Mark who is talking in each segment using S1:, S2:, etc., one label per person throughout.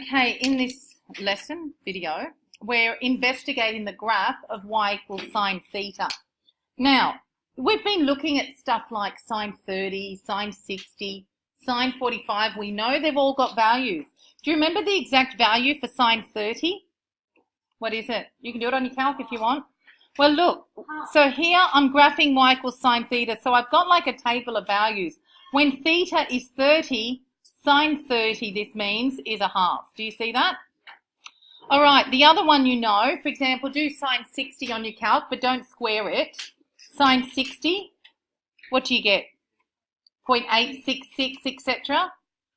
S1: Okay, in this lesson video, we're investigating the graph of y equals sine theta. Now, we've been looking at stuff like sine 30, sine 60, sine 45. We know they've all got values. Do you remember the exact value for sine 30? What is it? You can do it on your calc if you want. Well, look, so here I'm graphing y equals sine theta. So I've got like a table of values. When theta is 30, sine 30, this means, is a half. Do you see that? All right, the other one you know, for example, do sine 60 on your calc, but don't square it. Sine 60, what do you get? 0.866, etc.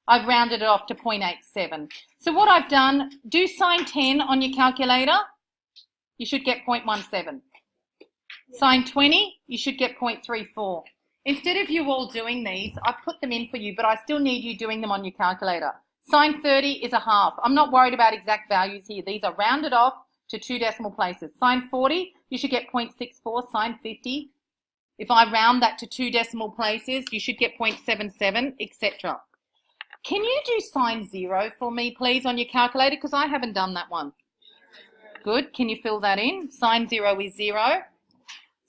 S1: I've rounded it off to 0.87. So what I've done, do sine 10 on your calculator, you should get 0.17. Sine 20, you should get 0.34. Instead of you all doing these, I've put them in for you, but I still need you doing them on your calculator. Sine 30 is a half. I'm not worried about exact values here. These are rounded off to 2 decimal places. Sine 40, you should get 0.64. Sine 50, if I round that to 2 decimal places, you should get 0.77, etc. Can you do sine 0 for me, please, on your calculator? Because I haven't done that one. Good. Can you fill that in? Sine 0 is 0.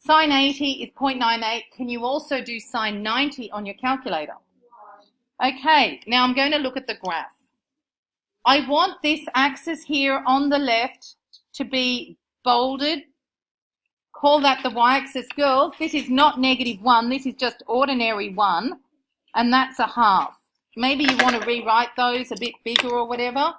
S1: Sine 80 is 0.98. Can you also do sine 90 on your calculator? Okay, now I'm going to look at the graph. I want this axis here on the left to be bolded. Call that the y-axis, girls. This is not -1. This is just ordinary 1, and that's a half. Maybe you want to rewrite those a bit bigger or whatever,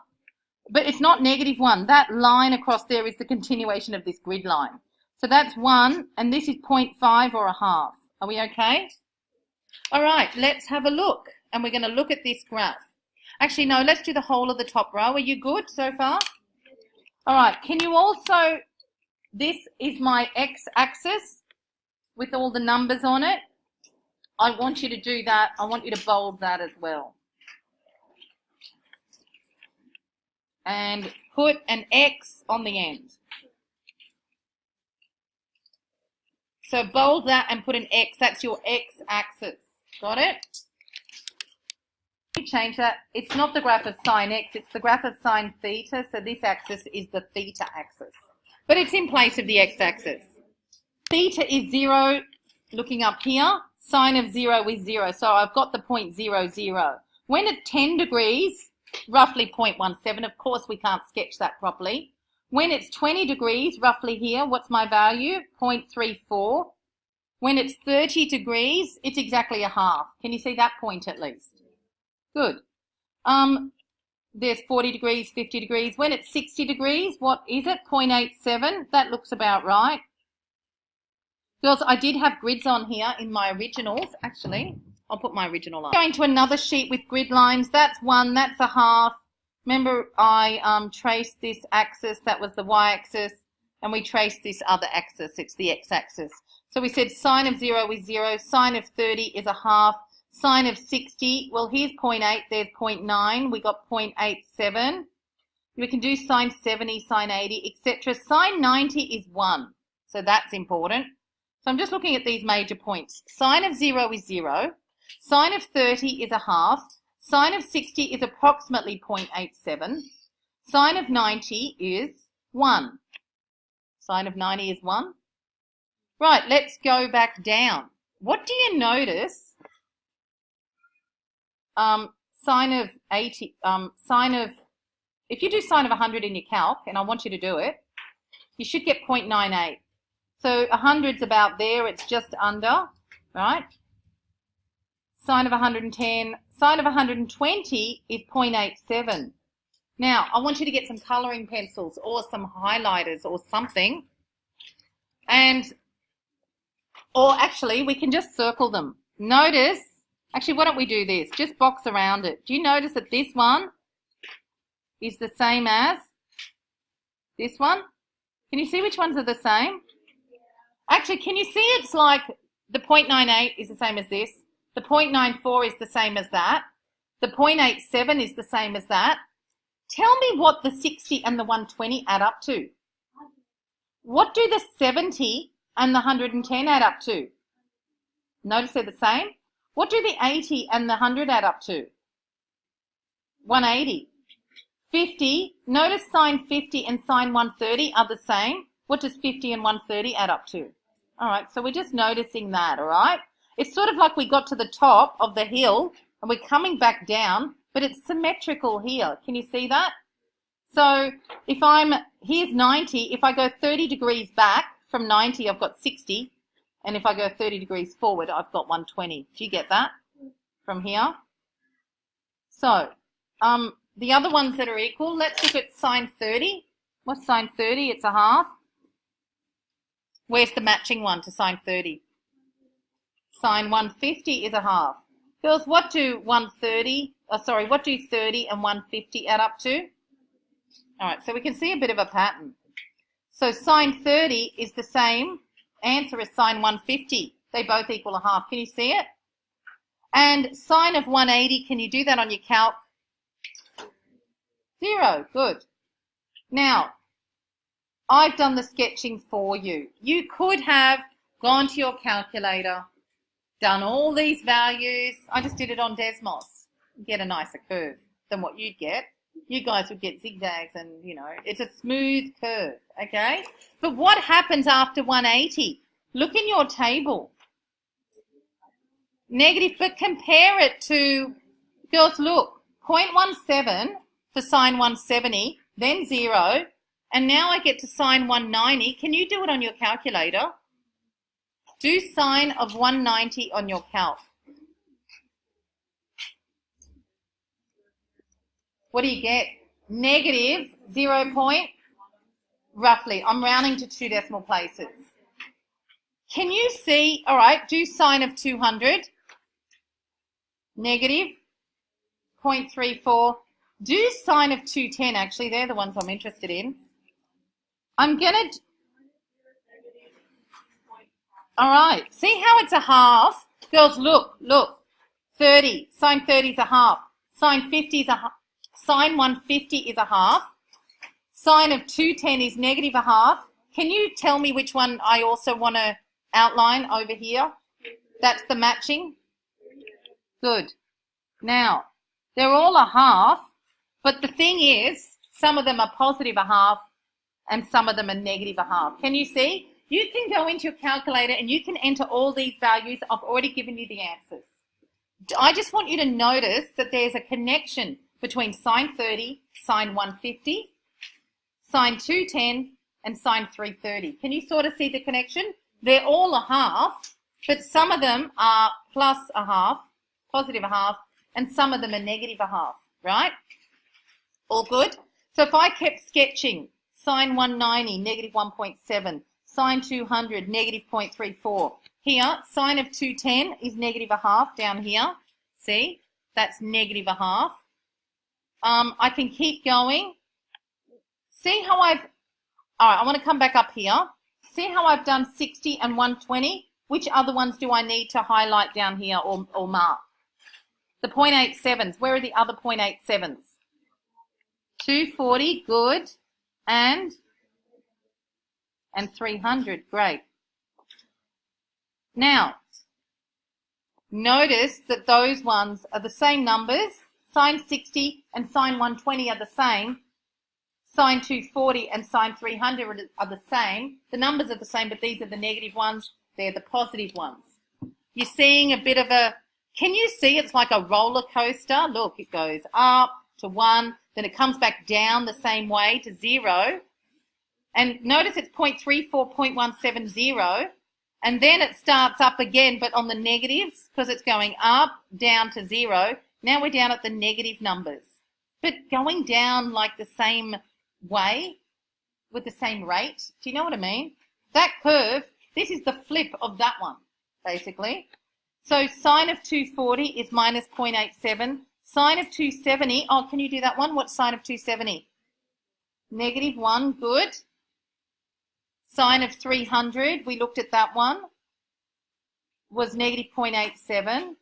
S1: but it's not -1. That line across there is the continuation of this grid line. So that's 1, and this is 0.5 or a half. Are we okay? All right, let's have a look, and we're going to look at this graph. Actually, no, let's do the whole of the top row. Are you good so far? All right, can you also, this is my x-axis with all the numbers on it. I want you to do that. I want you to bold that as well. And put an X on the end. So bold that and put an X. That's your x-axis. Got it? You change that. It's not the graph of sine x. It's the graph of sine theta. So this axis is the theta axis. But it's in place of the x-axis. Theta is 0, looking up here. Sine of 0 is 0. So I've got the 0.00. When it's 10 degrees, roughly 0.17. Of course, we can't sketch that properly. When it's 20 degrees, roughly here, what's my value? 0.34. When it's 30 degrees, it's exactly a half. Can you see that point at least? Good. There's 40 degrees, 50 degrees. When it's 60 degrees, what is it? 0.87. That looks about right. Girls, I did have grids on here in my originals. Actually, I'll put my original on. Going to another sheet with grid lines. That's 1, that's a half. Remember, I traced this axis, that was the y-axis, and we traced this other axis, it's the x-axis. So we said sine of 0 is 0, sine of 30 is a half, sine of 60, well, here's 0.8, there's 0.9, we got 0.87. We can do sine 70, sine 80, etc. Sine 90 is 1, so that's important. So I'm just looking at these major points. Sine of 0 is 0, sine of 30 is a half, sine of 60 is approximately 0.87. Sine of 90 is 1. Sine of 90 is 1. Right, let's go back down. What do you notice? Sine of 80, if you do sine of 100 in your calc, and I want you to do it, you should get 0.98. So 100's about there, it's just under, right? Sine of 110, sine of 120 is 0.87. Now, I want you to get some colouring pencils or some highlighters or something. Or actually, we can just circle them. Notice, actually, why don't we do this? Just box around it. Do you notice that this one is the same as this one? Can you see which ones are the same? Actually, can you see it's like the 0.98 is the same as this? The 0.94 is the same as that. The 0.87 is the same as that. Tell me what the 60 and the 120 add up to. What do the 70 and the 110 add up to? Notice they're the same. What do the 80 and the 100 add up to? 180. 50, notice sine 50 and sine 130 are the same. What does 50 and 130 add up to? All right, so we're just noticing that, all right? It's sort of like we got to the top of the hill and we're coming back down, but it's symmetrical here. Can you see that? So if here's 90, if I go 30 degrees back from 90, I've got 60. And if I go 30 degrees forward, I've got 120. Do you get that from here? So the other ones that are equal, let's look at sine 30. What's sine 30? It's a half. Where's the matching one to sine 30? Sine 150 is a half. Girls, what do 30 and 150 add up to? All right, so we can see a bit of a pattern. So sine 30 is the same answer as sine 150. They both equal a half. Can you see it? And sine of 180, can you do that on your calc? 0. Good. Now, I've done the sketching for you. You could have gone to your calculator, done all these values. I just did it on Desmos. Get a nicer curve than what you'd get. You guys would get zigzags and, you know, it's a smooth curve, okay? But what happens after 180? Look in your table. Negative, but compare it to, girls, look, 0.17 for sine 170, then 0, and now I get to sine 190. Can you do it on your calculator? Do sine of 190 on your calc. What do you get? Negative 0 point, roughly. I'm rounding to 2 decimal places. Can you see, all right, do sine of 200. Negative 0.34. Do sine of 210, actually. They're the ones I'm interested in. I'm going to... All right. See how it's a half? Girls, look. 30. Sine 30 is a half. Sine 50 is a half. Sine 150 is a half. Sine of 210 is negative a half. Can you tell me which one I also want to outline over here? That's the matching. Good. Now, they're all a half, but the thing is, some of them are positive a half and some of them are negative a half. Can you see? You can go into your calculator and you can enter all these values. I've already given you the answers. I just want you to notice that there's a connection between sine 30, sine 150, sine 210, and sine 330. Can you sort of see the connection? They're all a half, but some of them are plus a half, positive a half, and some of them are negative a half, right? All good? So if I kept sketching, sine 190, negative 1.7, sine 200, negative 0.34. Here, sine of 210 is negative a half down here. See? That's negative a half. I can keep going. See how all right, I want to come back up here. See how I've done 60 and 120? Which other ones do I need to highlight down here or mark? The 0.87s. Where are the other 0.87s? 240, good. And 300, great. Now, notice that those ones are the same numbers. Sine 60 and sine 120 are the same. Sine 240 and sine 300 are the same. The numbers are the same, but these are the negative ones. They're the positive ones. You're seeing a bit of a, can you see it's like a roller coaster? Look, it goes up to 1, then it comes back down the same way to 0. And notice it's 0.34, 0.170. And then it starts up again, but on the negatives, because it's going up, down to 0. Now we're down at the negative numbers. But going down like the same way, with the same rate. Do you know what I mean? That curve, this is the flip of that one, basically. So sine of 240 is minus 0.87. Sine of 270, oh, can you do that one? What's sine of 270? Negative 1, good. Sine of 300, we looked at that one, was negative 0.87.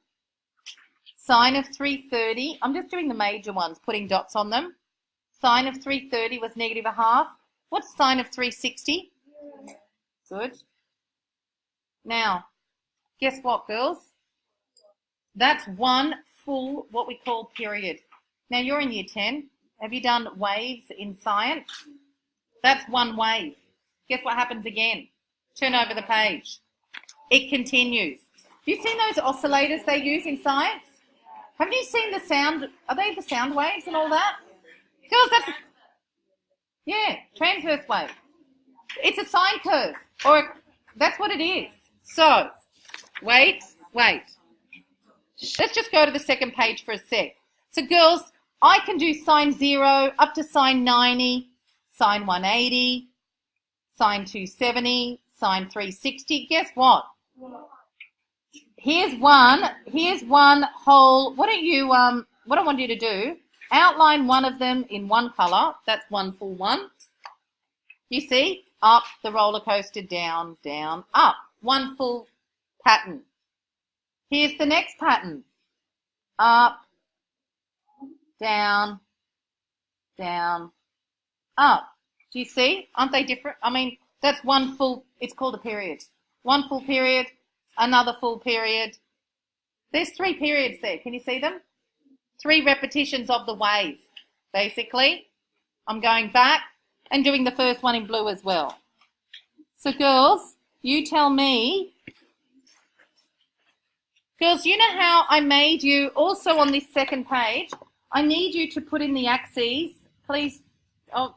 S1: Sine of 330, I'm just doing the major ones, putting dots on them. Sine of 330 was negative a half. What's sine of 360? Good. Now, guess what, girls? That's one full, what we call period. Now, you're in year 10. Have you done waves in science? That's one wave. Guess what happens again? Turn over the page. It continues. Have you seen those oscillators they use in science? Haven't you seen the sound? Are they the sound waves and all that? Girls, transverse wave. It's a sine curve, that's what it is. So, wait. Let's just go to the second page for a sec. So, girls, I can do sine 0 up to sine 90, sine 180, sine 270, sine 360. Guess what? Here's one whole, what I want you to do, outline one of them in one colour. That's one full one. You see? Up the roller coaster, down, down, up. One full pattern. Here's the next pattern. Up, down, down, up. Do you see? Aren't they different? I mean, that's one full, it's called a period. One full period, another full period. There's 3 periods there. Can you see them? 3 repetitions of the wave, basically. I'm going back and doing the first one in blue as well. So, girls, you tell me. Girls, you know how I made you, also on this second page, I need you to put in the axes. Please, I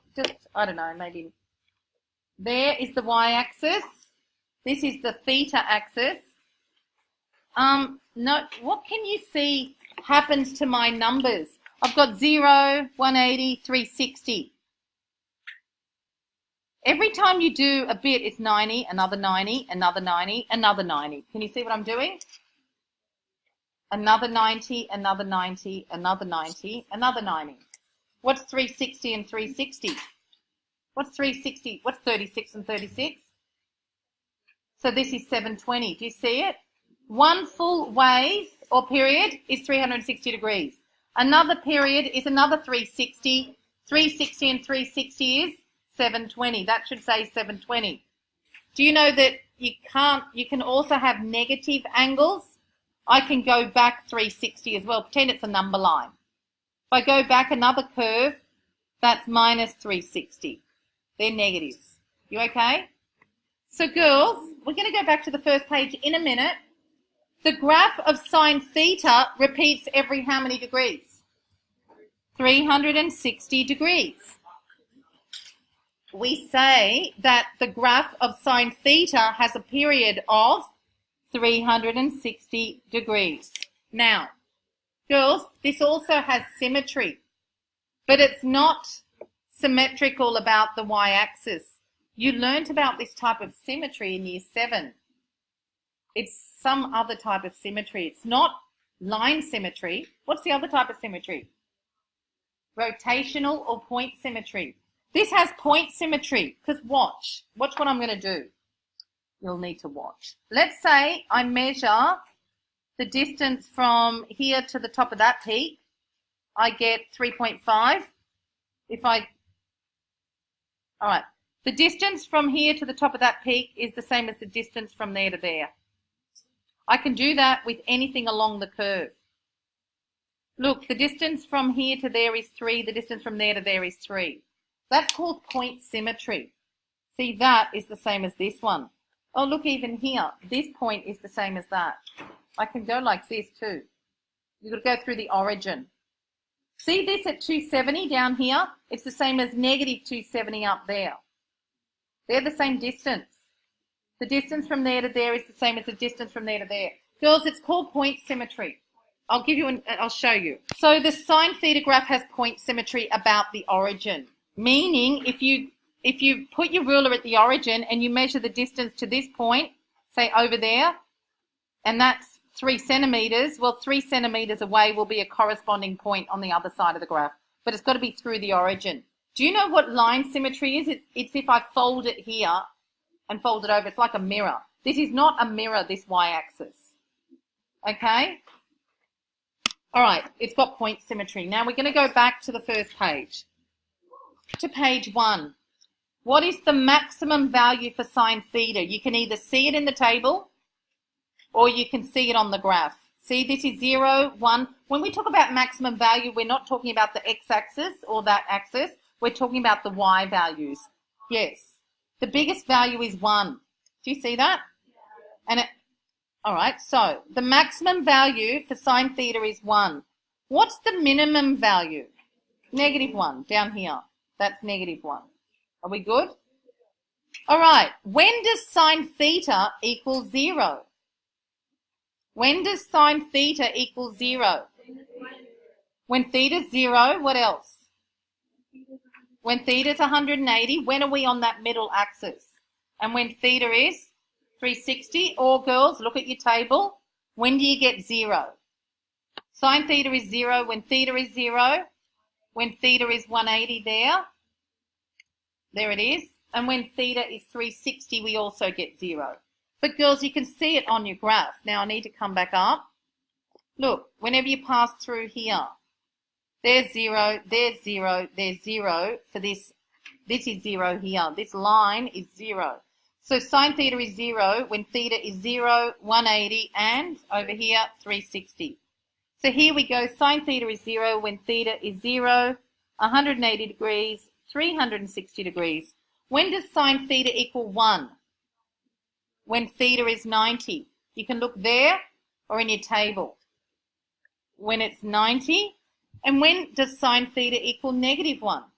S1: don't know, maybe. There is the y-axis. This is the theta axis. No, what can you see happens to my numbers? I've got 0, 180, 360. Every time you do a bit, it's 90, another 90, another 90, another 90. Can you see what I'm doing? Another 90, another 90, another 90, another 90. What's 360 and 360? What's 360? What's 36 and 36? So this is 720. Do you see it? One full wave or period is 360 degrees. Another period is another 360. 360 and 360 is 720. That should say 720. Do you know that you can also have negative angles? I can go back 360 as well. Pretend it's a number line. If I go back another curve, that's minus 360. They're negatives. You okay? So girls, we're going to go back to the first page in a minute. The graph of sine theta repeats every how many degrees? 360 degrees. We say that the graph of sine theta has a period of 360 degrees. Now, girls, this also has symmetry, but it's not symmetrical about the y-axis. You learnt about this type of symmetry in year 7. It's some other type of symmetry. It's not line symmetry. What's the other type of symmetry? Rotational or point symmetry. This has point symmetry because watch what I'm going to do. You'll need to watch. Let's say I measure the distance from here to the top of that peak. I get 3.5. All right, the distance from here to the top of that peak is the same as the distance from there to there. I can do that with anything along the curve. Look, the distance from here to there is 3. The distance from there to there is 3. That's called point symmetry. See, that is the same as this one. Oh, look, even here, this point is the same as that. I can go like this too. You've got to go through the origin. See this at 270 down here? It's the same as negative 270 up there. They're the same distance. The distance from there to there is the same as the distance from there to there. Girls, it's called point symmetry. I'll show you. So the sine theta graph has point symmetry about the origin, meaning if you put your ruler at the origin and you measure the distance to this point, say over there, and that's 3 centimeters, well, 3 centimeters away will be a corresponding point on the other side of the graph, but it's got to be through the origin. Do you know what line symmetry is? It's if I fold it here and fold it over. It's like a mirror. This is not a mirror, this y-axis. Okay? All right, it's got point symmetry. Now we're going to go back to the first page, to page 1. What is the maximum value for sine theta? You can either see it in the table or you can see it on the graph. See, this is 0, 1. When we talk about maximum value, we're not talking about the x-axis or that axis. We're talking about the y values. Yes. The biggest value is 1. Do you see that? And all right, so the maximum value for sine theta is 1. What's the minimum value? -1 down here. That's -1. Are we good? All right, when does sine theta equal 0? When does sine theta equal 0? When theta's 0, what else? When theta's 180, when are we on that middle axis? And when theta is 360, or girls, look at your table. When do you get 0? Sine theta is 0 when theta is 0. When theta is 180 there it is. And when theta is 360, we also get 0. But girls, you can see it on your graph. Now I need to come back up. Look, whenever you pass through here, there's 0, there's 0, there's 0 for this. This is 0 here. This line is 0. So sine theta is 0 when theta is 0, 180, and over here, 360. So here we go. Sine theta is 0 when theta is 0, 180 degrees, 360 degrees. When does sine theta equal 1? When theta is 90. You can look there or in your table. When it's 90. And when does sine theta equal -1?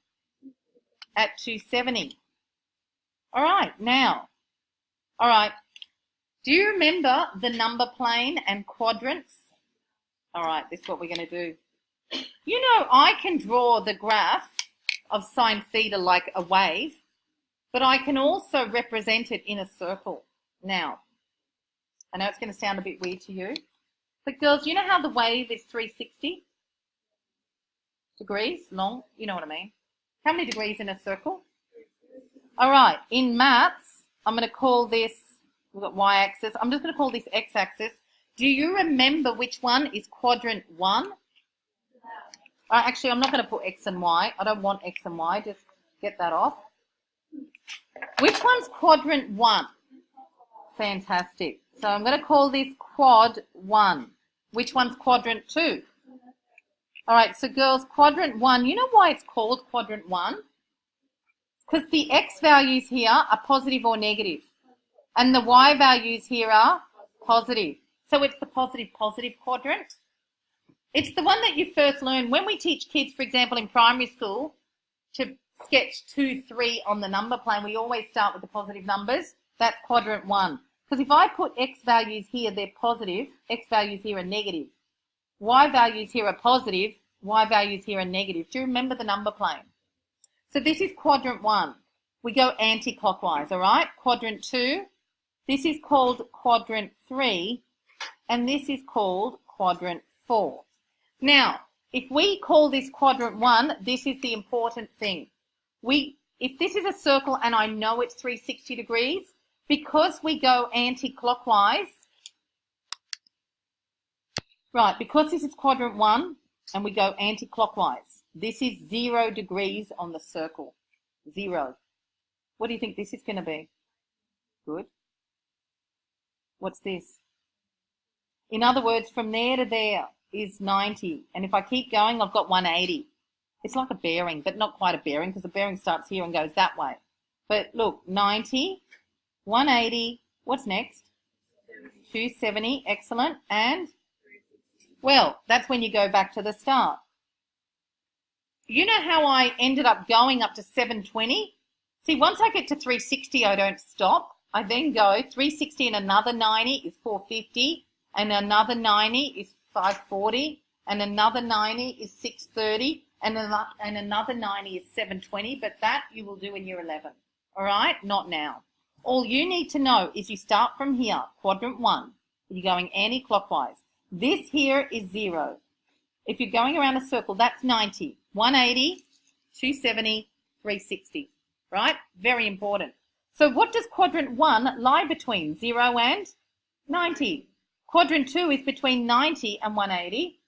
S1: At 270. All right, now. All right. Do you remember the number plane and quadrants? All right, this is what we're going to do. You know, I can draw the graph of sine theta like a wave, but I can also represent it in a circle. Now, I know it's going to sound a bit weird to you, but girls, you know how the wave is 360 degrees long? You know what I mean. How many degrees in a circle? All right, in maths, I'm going to call this, we've got y-axis, I'm just going to call this x-axis. Do you remember which one is quadrant 1? Actually, I'm not going to put x and y. I don't want x and y. Just get that off. Which one's quadrant 1? Fantastic. So I'm going to call this quad 1. Which one's quadrant 2? All right, so girls, quadrant 1, you know why it's called quadrant 1? Because the x values here are positive or negative, and the y values here are positive. So it's the positive quadrant. It's the one that you first learn when we teach kids, for example, in primary school, to sketch 2, 3 on the number plane. We always start with the positive numbers. That's quadrant 1. Because if I put x values here, they're positive. X values here are negative. Y values here are positive. Y values here are negative. Do you remember the number plane? So this is quadrant 1. We go anti-clockwise, all right? Quadrant 2. This is called quadrant 3. And this is called quadrant 4. Now, if we call this quadrant 1, this is the important thing. If this is a circle and I know it's 360 degrees, because we go anti-clockwise, right, because this is quadrant 1 and we go anti-clockwise, this is 0 degrees on the circle. 0. What do you think this is going to be? Good. What's this? In other words, from there to there is 90. And if I keep going, I've got 180. It's like a bearing, but not quite a bearing because the bearing starts here and goes that way. But look, 90, 180, what's next? 270, excellent. And, well, that's when you go back to the start. You know how I ended up going up to 720? See, once I get to 360, I don't stop. I then go 360 and another 90 is 450, and another 90 is 540, and another 90 is 630, and another 90 is 720, but that you will do in year 11, all right? Not now. All you need to know is you start from here, quadrant 1, you're going anti-clockwise. This here is 0. If you're going around a circle, that's 90, 180, 270, 360, right? Very important. So what does quadrant 1 lie between, 0 and 90? Quadrant 2 is between 90 and 180.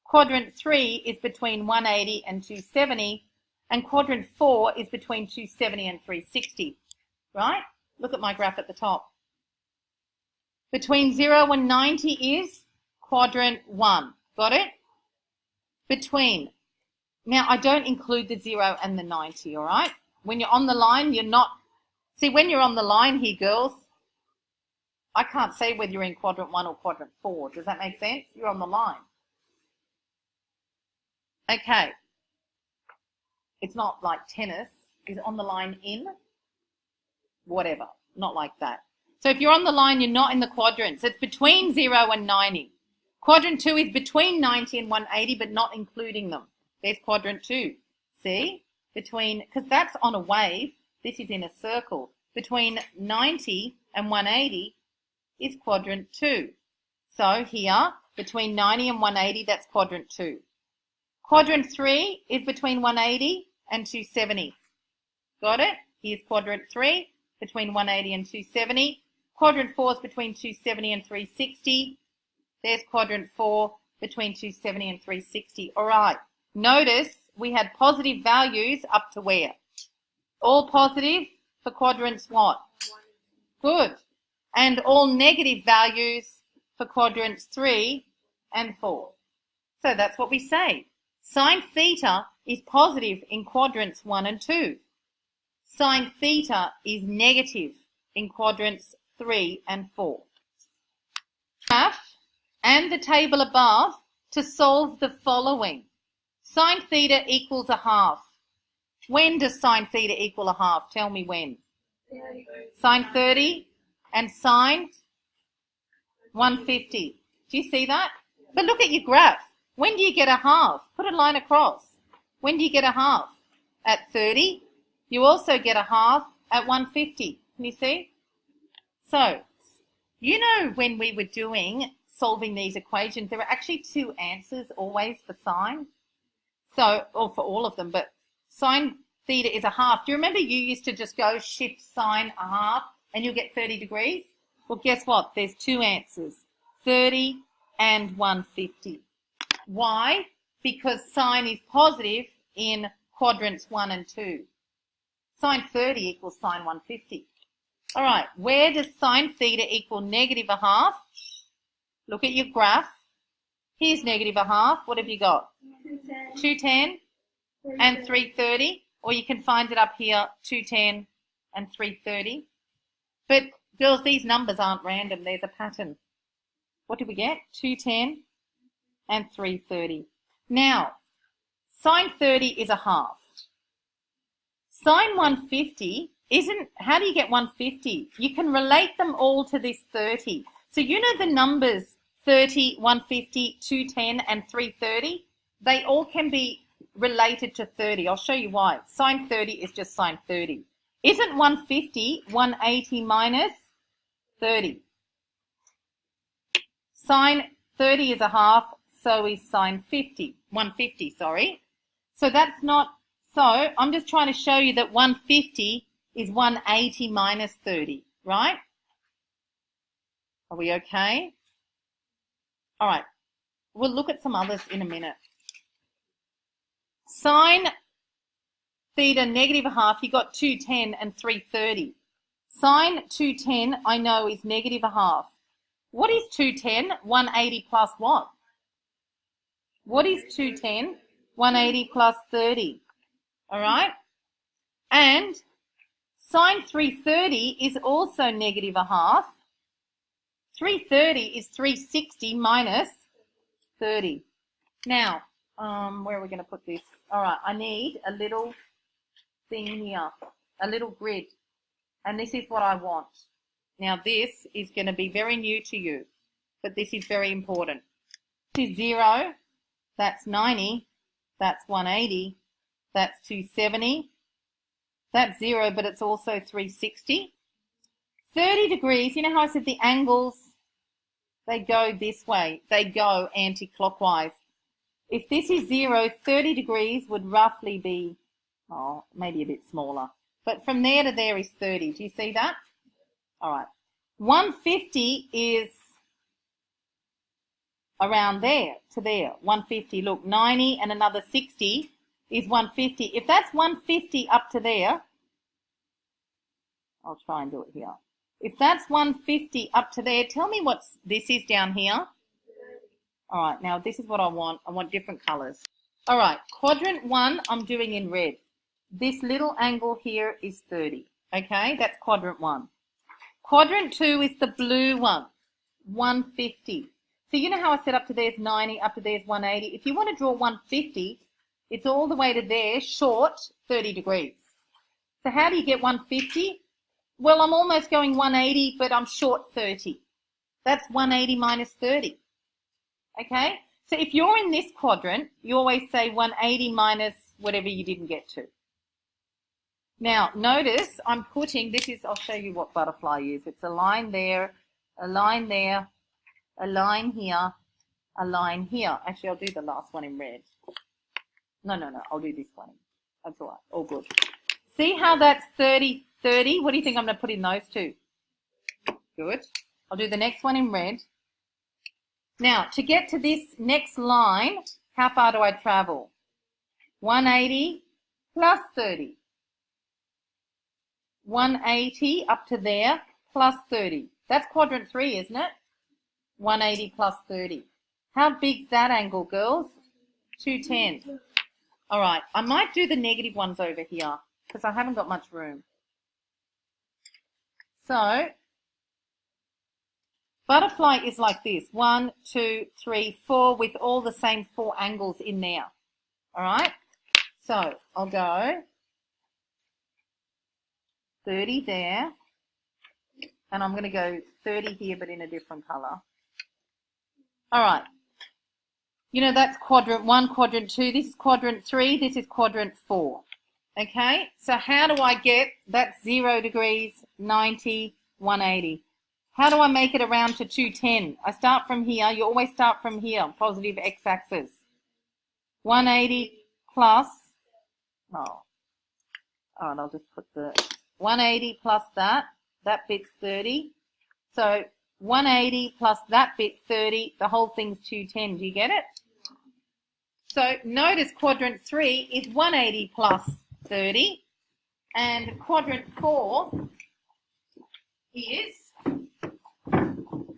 S1: Quadrant 3 is between 180 and 270. And quadrant 4 is between 270 and 360, right? Look at my graph at the top. Between 0 and 90 is quadrant 1. Got it? Between. Now, I don't include the 0 and the 90, all right? When you're on the line, you're not. See, when you're on the line here, girls, I can't say whether you're in quadrant 1 or quadrant 4. Does that make sense? You're on the line. Okay. It's not like tennis. Is on the line in? Whatever. Not like that. So if you're on the line, you're not in the quadrants. It's between 0 and 90. Quadrant 2 is between 90 and 180, but not including them. There's quadrant 2. See? Between, because that's on a wave. This is in a circle. Between 90 and 180 is quadrant 2. So here, between 90 and 180, that's quadrant 2. Quadrant 3 is between 180 and 270. Got it? Here's quadrant 3, between 180 and 270. Quadrant 4 is between 270 and 360. There's quadrant 4, between 270 and 360. All right. Notice we had positive values up to where? All positive for quadrants what? Good. And all negative values for quadrants 3 and 4. So that's what we say. Sine theta is positive in quadrants 1 and 2. Sine theta is negative in quadrants 3 and 4. Graph and the table above to solve the following. Sine theta equals a half. When does sine theta equal a half? Tell me when. Sine 30 and sine 150. Do you see that? But look at your graph. When do you get a half? Put a line across. When do you get a half? At 30. You also get a half at 150. Can you see? So, you know when we were solving these equations, there were actually two answers always for sine. So, or for all of them, but sine theta is a half. Do you remember you used to just go shift sine a half and you'll get 30 degrees? Well, guess what? There's two answers, 30 and 150. Why? Because sine is positive in quadrants 1 and 2. Sine 30 equals sine 150. All right, where does sine theta equal negative a half? Look at your graph. Here's negative a half. What have you got? 210 and 330. Or you can find it up here, 210 and 330. But girls, these numbers aren't random. There's a pattern. What did we get? 210 and 330. Now, sine 30 is a half. Sine 150 isn't, how do you get 150? You can relate them all to this 30. So you know the numbers 30, 150, 210 and 330? They all can be related to 30. I'll show you why. Sine 30 is just sine 30. Isn't 150 180 minus 30? Sine 30 is a half, so is sine 150, sorry. So that's not, so I'm just trying to show you that 150 is 180 minus 30, right? Are we okay? All right. We'll look at some others in a minute. Sine theta negative a half, you got 210 and 330. Sine 210, I know, is negative a half. What is 210? 180 plus what? What is 210? 180 plus 30. All right? And sine 330 is also negative a half. 330 is 360 minus 30. Now, where are we going to put this? All right, I need a little thing here, a little grid. And this is what I want. Now, this is going to be very new to you, but this is very important. This is 0, that's 90, that's 180, that's 270, that's 0, but it's also 360. 30 degrees, you know how I said the angles, they go this way, they go anti-clockwise. If this is 0, 30 degrees would roughly be, oh, maybe a bit smaller. But from there to there is 30. Do you see that? All right. 150 is around there to there. 150, look, 90 and another 60 is 150. If that's 150 up to there, I'll try and do it here. If that's 150 up to there, tell me what this is down here. All right, now this is what I want. I want different colors. All right, quadrant 1, I'm doing in red. This little angle here is 30. Okay, that's quadrant 1. Quadrant 2 is the blue one, 150. So you know how I said up to there's 90, up to there's 180. If you want to draw 150, it's all the way to there, short 30 degrees. So how do you get 150? Well, I'm almost going 180, but I'm short 30. That's 180 minus 30. Okay? So if you're in this quadrant, you always say 180 minus whatever you didn't get to. Now, notice I'm putting, this is, I'll show you what butterfly is. It's a line there, a line there, a line here, a line here. Actually, I'll do the last one in red. No, I'll do this one. That's all right. All good. See how that's 30, 30? What do you think I'm going to put in those two? Good. I'll do the next one in red. Now, to get to this next line, how far do I travel? 180 plus 30. 180 up to there plus 30. That's quadrant 3, isn't it? 180 plus 30. How big's that angle, girls? 210. All right, I might do the negative ones over here because I haven't got much room. So, butterfly is like this. 1, 2, 3, 4 with all the same 4 angles in there. All right, so I'll go 30 there, and I'm going to go 30 here but in a different color. All right, you know that's quadrant 1, quadrant 2, this is quadrant 3, this is quadrant 4. Okay, so how do I get that 0 degrees, 90, 180? How do I make it around to 210? I start from here. You always start from here, positive x-axis. 180 plus, all right, I'll just put the 180 plus that bit's 30. So 180 plus that bit 30, the whole thing's 210. Do you get it? So notice quadrant 3 is 180 plus 30, and quadrant 4 is,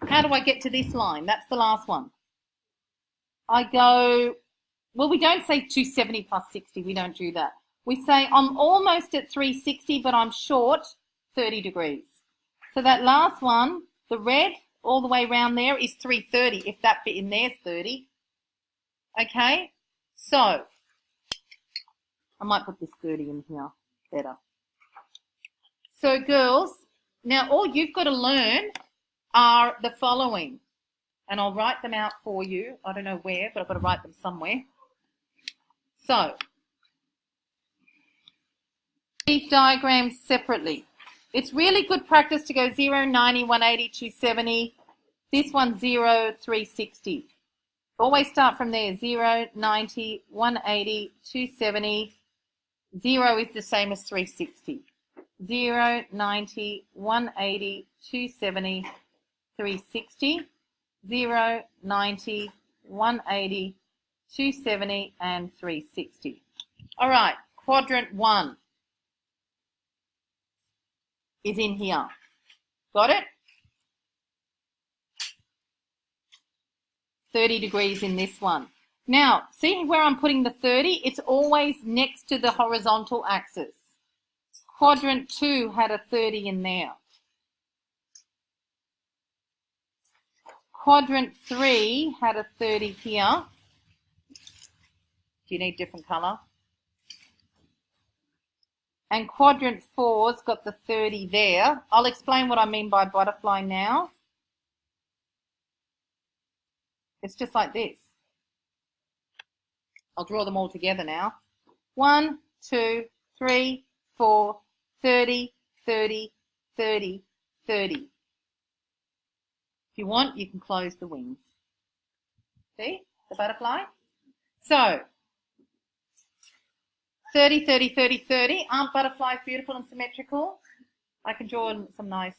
S1: how do I get to this line? That's the last one. I go, well, we don't say 270 plus 60. We don't do that. We say I'm almost at 360, but I'm short 30 degrees. So that last one, the red, all the way around there is 330, if that bit in there is 30. Okay, so I might put this 30 in here, better. So girls, now all you've got to learn are the following, and I'll write them out for you. I don't know where, but I've got to write them somewhere. So, these diagrams separately. It's really good practice to go 0, 90, 180, 270. This one's 0, 360. Always start from there. 0, 90, 180, 270. 0 is the same as 360. 0, 90, 180, 270, 360. 0, 90, 180, 270, and 360. All right, quadrant 1 is in here. Got it? 30 degrees in this one. Now, see where I'm putting the 30? It's always next to the horizontal axis. Quadrant 2 had a 30 in there. Quadrant 3 had a 30 here. Do you need different colour? And quadrant 4's got the 30 there. I'll explain what I mean by butterfly now. It's just like this. I'll draw them all together now. 1, 2, 3, 4, 30, 30, 30, 30. If you want, you can close the wings. See the butterfly? So, 30, 30, 30, 30. Aren't butterflies beautiful and symmetrical? I can draw some nice,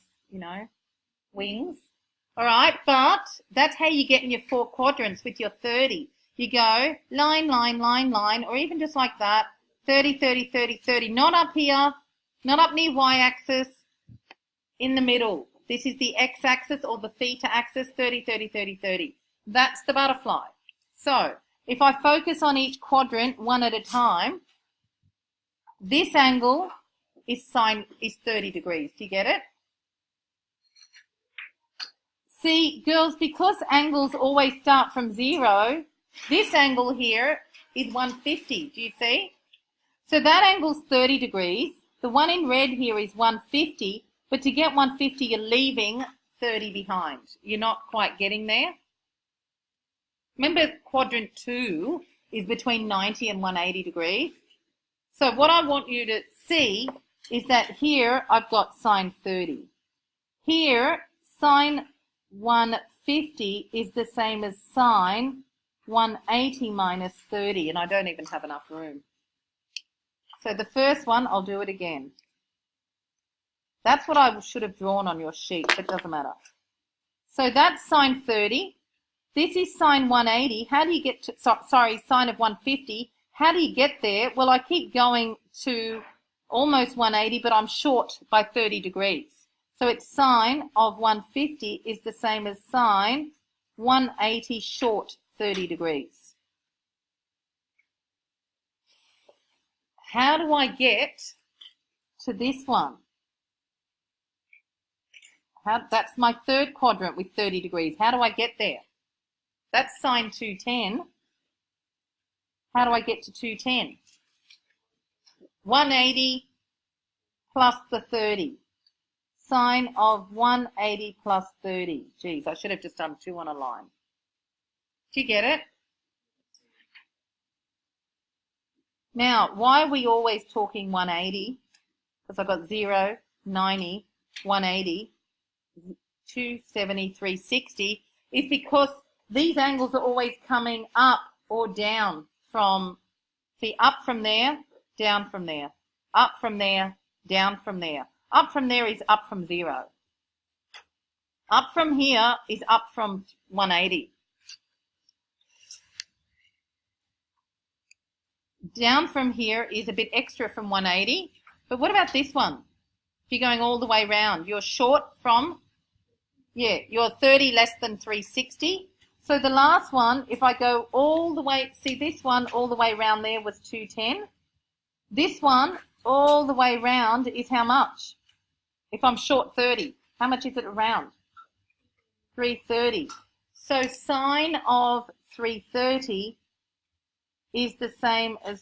S1: wings. All right, but that's how you get in your 4 quadrants with your 30. You go line, line, line, line, or even just like that, 30, 30, 30, 30. Not up here, not up near y-axis, in the middle. This is the x-axis or the theta axis, 30, 30, 30, 30. That's the butterfly. So if I focus on each quadrant one at a time, this angle is 30 degrees. Do you get it? See, girls, because angles always start from 0, this angle here is 150. Do you see? So that angle's 30 degrees. The one in red here is 150, but to get 150, you're leaving 30 behind. You're not quite getting there. Remember, quadrant 2 is between 90 and 180 degrees. So what I want you to see is that here I've got sine 30. Here, sine 150 is the same as sine 180 minus 30, and I don't even have enough room. So the first one, I'll do it again. That's what I should have drawn on your sheet, but it doesn't matter. So that's sine 30. This is sine 180. How do you get to, sorry, sine of 150. How do you get there? Well, I keep going to almost 180, but I'm short by 30 degrees. So it's sine of 150 is the same as sine 180 short 30 degrees. How do I get to this one? That's my third quadrant with 30 degrees. How do I get there? That's sine 210. How do I get to 210? 180 plus the 30. Sine of 180 plus 30. Geez, I should have just done 2 on a line. Do you get it? Now, why are we always talking 180? Because I've got 0, 90, 180, 270, 360. It's because these angles are always coming up or down from, see, up from there, down from there, up from there, down from there. Up from there is up from 0. Up from here is up from 180. Down from here is a bit extra from 180. But what about this one? If you're going all the way round, you're short from, yeah, you're 30 less than 360. So the last one, if I go all the way, see this one all the way around there was 210. This one all the way round is how much? If I'm short 30, how much is it around? 330. So sine of 330 is the same as